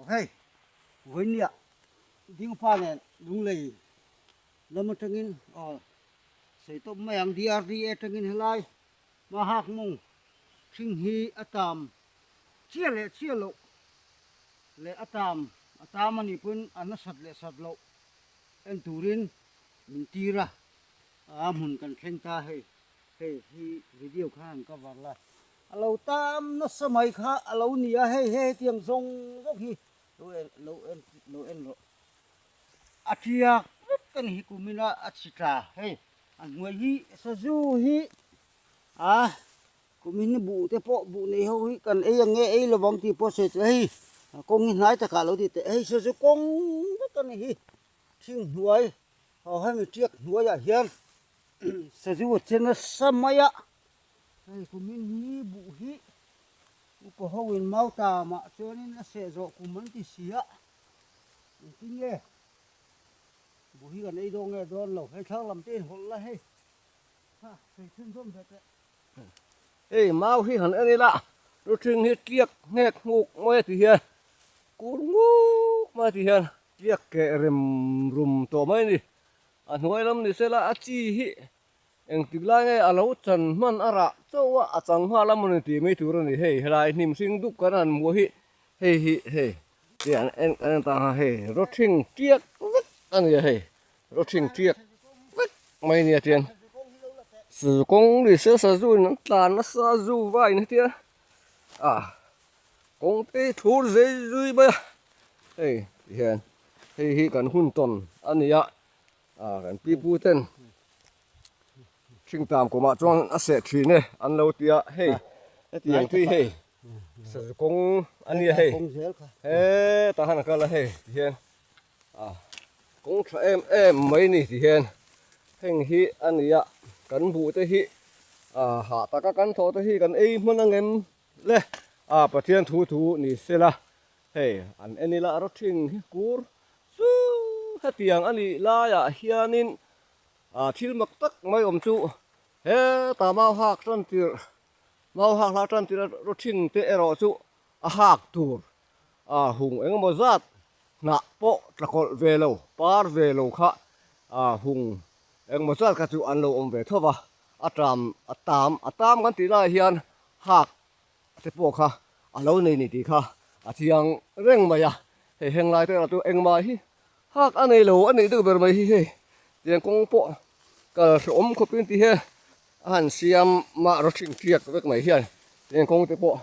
hey với nia tiếng pha này đúng lì lâm một trăng sẽ tôm mày ăn đi ăn đi trăng in lại mà hạc mông sinh hi atam chia lộ le atam anh pun anh sát lộ anh turin mình tira mun kan khen ta hey hey hi video khan ka war la alo tam nó samai kha alo nia hey hey tiang zong gok hi lo en lo achia kan hi kumina achita hey an ngoi hi saju hi kumin bu te po bu nei ho hi kan e nge e lo bang ti po se hi kong hi nai ta ka lo ti te hey saju kong kan hi thing huai ho hai mi tiek huai ya hian saju chen na samaya hey kumin hi bu hi upo howin mau ta ma chonin na se zo kuman ti sia tinge bu hi kan ei dong e don lo he thang lam tin hol la he ha se thun som thế ê mau hi hẳn anh lạ rồi chừng hết tiệc nghe ngục mới thì hiền cú ngục mới thì hiền tiệc kệ rùm tổ mấy đi anh nói lắm thì sẽ là chi hi anh tiếc lại nghe à lâu chân man à ra châu à chẳng hoa lắm mình thì mấy thứ này hey lại niềm sinh đúc cái này mua hi hey thì anh ta hey rồi chừng tiệc anh ấy hey rồi chừng tiệc mấy nè tiền sử công thì sẽ sử dụng nó tàn nó sử dụng vài nữa kia công ty thu dây dây bây hey hiện hey cần hun tòn anh ấy cần pi pu tên sinh tạm của mà trong sẽ chỉ này anh lâu tia hey tiền tuy hey sử dụng công anh ấy hey hey ta hàng cái là hey hiện công cho em mấy nè thì hiện hình hi anh ấy cần vụ tới hi hạ ta các cán thọ tới hi cần ấy muốn anh em le bát thiên thu nỉ xe la hey anh ấy là rất thinh hi cur su hết tiếng anh ấy la ya hianin thil mặc tắc mấy chu he ta mau hak la trăn tir rất thinh te ero chu hak tur hùng anh mo zat na po trakol velo par velo kha hùng anh một số các chú ăn lâu về thôi và atam kan tila hian hak te po kha alo nei ni ti kha chiang reng maya he heng lai te la tu eng mai hi hak anei lo anei du ber mai hi he tiang kong po ka som kho pin ti he han siam ma ro ching tiak vek mai hian tiang kong te po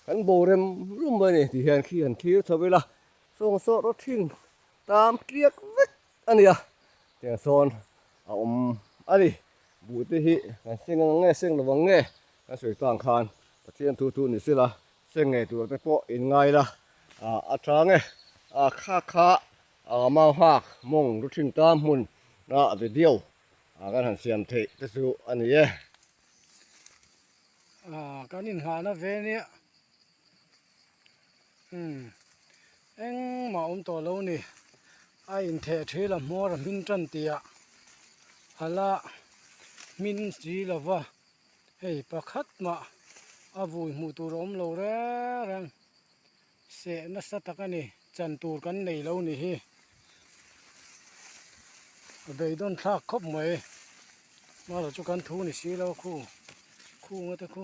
kan bo rem rum mai ni ti hian khian thi thobela song so ro ching tam tiak vek ania tiang son ali bu te hi kan sing lo wang nge kan soi tang khan pathian thu ni sila sing nge tur te po in ngai la atha nge kha mau hak mong ru thing tam mun na video kan han siam the te su ani ye kan in ha na ve ni eng ma to lo ni ai in the the la mor min tran tia hala min si lova hey pakhat ma avui mu tu rom lo re rang se na satakani chan tur kan nei lo ni hi bei don thak khop mai ma lo chu kan thu ni si lo khu ngata khu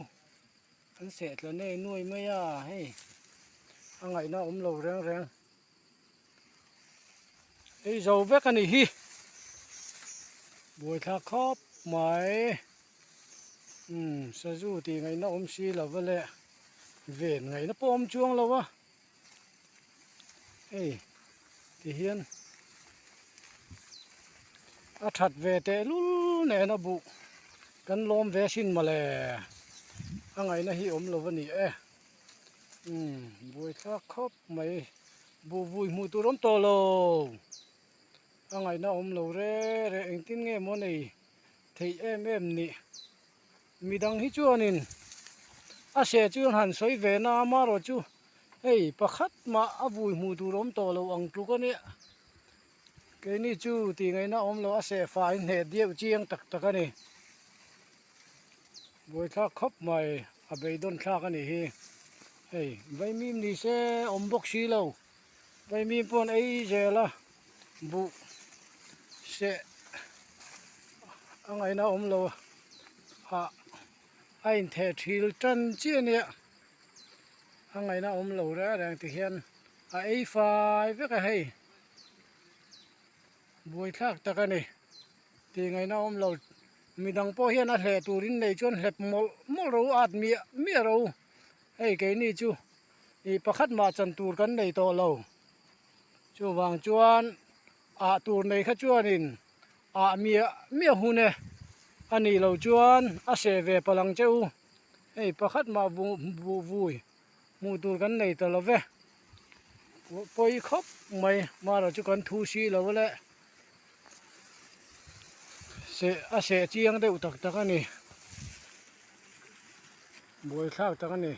an se tla nei nuai mai ya hey angai na lo reng ei zo ve kan hi buổi thác khóc máy sa du thì ngày nó xí là vợ lẽ về ngày nó pom chuông lâu á ê thì hiền thật về tệ lú nè nó bụ căn lom về xin mà lẽ ngày nó hi lâu vợ nỉ buổi thác khóc máy bu vui mu tu rôm to lâu ngày nó lâu re re anh tin nghe món này thì em nị mi dang hi chu anin se chu han soi ve na ma ro chu hey pakhat ma avui mu tu rom to lo ang tu ko ni ke ni chu ti ngai na lo se fa in he dieu chiang tak ani boi tha khop mai abei don tha ani hi hey vai mim ni se bok si lo vậy mi pon ấy giờ là bu sẽ anh ấy nó lo à anh thể thil chân chia nè anh ấy nó lo ra đang thực hiện ấy phải với cái hay buổi khác ta cái này thì ngày nó lo mi đang po hiện ở hệ turin này chôn hẹp mol râu ạt mía râu ấy cái này chú thì pakhat mà chân tur kan này to lâu chú vàng chuan tur này khát chuan in mía hune anh ấy lâu chuan sẽ về palang châu ấy pakhat mà vui mu tur kan này to lâu về poi khóc mày mà rồi chú kan thu xí lâu lệ sẽ chiang đều tắc tắc anh ấy buổi khác tắc anh ấy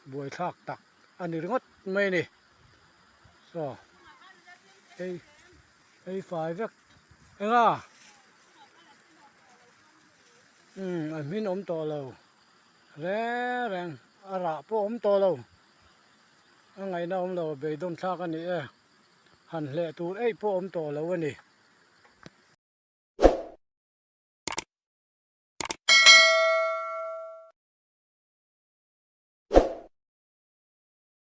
buổi khác tắc anh ấy ngót mày nè so ấy phải việc anh anh mình ôm to lâu rẽ ràng ra po ôm to lâu anh ấy nó ôm lâu về đông khác anh ấy hẳn lệ tu ấy po ôm to lâu anh ấy